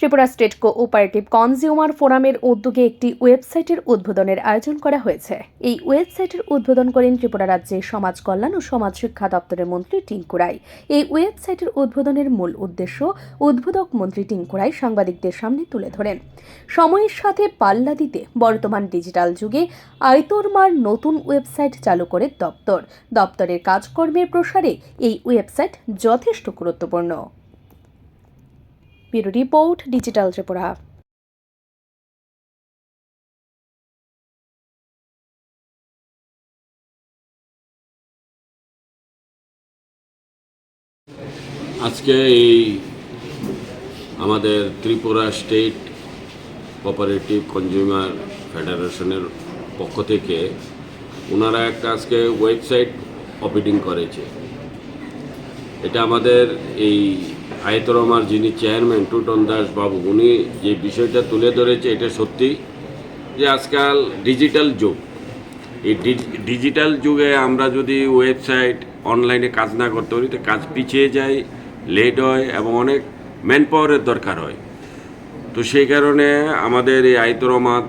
Tripura state cooperative consumer ফোরামের উদ্যোগে একটি ওয়েবসাইটের উদ্বোধনের আয়োজন করা হয়েছে। এই ওয়েবসাইটের উদ্বোধন করেন ত্রিপুরা রাজ্যের সমাজ কল্যাণ ও সমাজ শিক্ষা দপ্তরের মন্ত্রী টিঙ্কু রায়। এই ওয়েবসাইটের উদ্বোধনের মূল উদ্দেশ্য উদ্বোধক মন্ত্রী টিঙ্কু রায় সাংবাদিকদের সামনে তুলে ধরেন। সময়ের সাথে পাল্লা দিতে বর্তমান ডিজিটাল যুগে আয়তরমার নতুন ওয়েবসাইট চালু করে দপ্তরের কাজকর্মের প্রসারে এই ওয়েবসাইট যথেষ্ট গুরুত্বপূর্ণ। Bureau report, digital Tripura. আজকে এই আমাদের ত্রিপুরা স্টেট কোঅপারেটিভ কনজিউমার ফেডারেশনের পক্ষ থেকে ওনারা একটা আজকে ওয়েবসাইট ওপেনিং করেছে। এটা আমাদের এই আয়তরমার যিনি চেয়ারম্যান টুটন দাস বাবু, উনি যে বিষয়টা তুলে ধরেছে এটা সত্যি যে আজকাল ডিজিটাল যুগ। এই ডিজিটাল যুগে আমরা যদি ওয়েবসাইট অনলাইনে কাজ না করতে পারি তো কাজ পিছিয়ে যায়, লেট হয় এবং অনেক ম্যান পাওয়ারের দরকার হয়। তো সেই কারণে আমাদের এই আয়তরমাত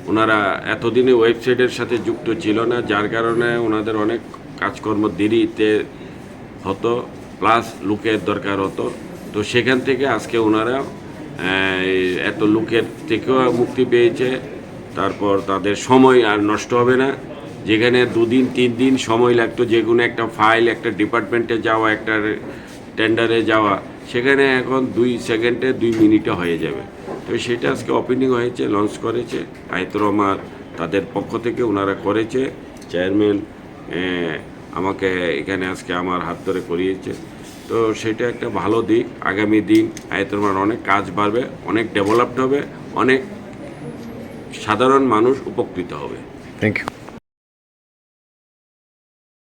ওনারা এতদিনে ওয়েবসাইটের সাথে যুক্ত ছিল না, যার কারণে ওনাদের অনেক কাজকর্ম দেরিতে হতো, প্লাস লুকের দরকার হতো। তো সেখান থেকে আজকে ওনারা এত লুকের থেকেও মুক্তি পেয়েছে। তারপর তাদের সময় আর নষ্ট হবে না। যেখানে 2 দিন 3 দিন সময় লাগতো যে কোনো একটা ফাইল একটা ডিপার্টমেন্টে যাওয়া, একটা টেন্ডারে যাওয়া, সেখানে এখন 2 সেকেন্ডে 2 মিনিটে হয়ে যাবে। তো সেটা আজকে ওপেনিং হয়েছে, লঞ্চ করেছে আয়তরমার তাদের পক্ষ থেকে ওনারা করেছে। চেয়ারম্যান আমাকে এখানে আজকে আমার হাত ধরে করিয়েছে। তো সেটা একটা ভালো দিক। আগামী দিন আয়তরমার অনেক কাজ বাড়বে, অনেক ডেভেলপড হবে, অনেক সাধারণ মানুষ উপকৃত হবে। Thank you.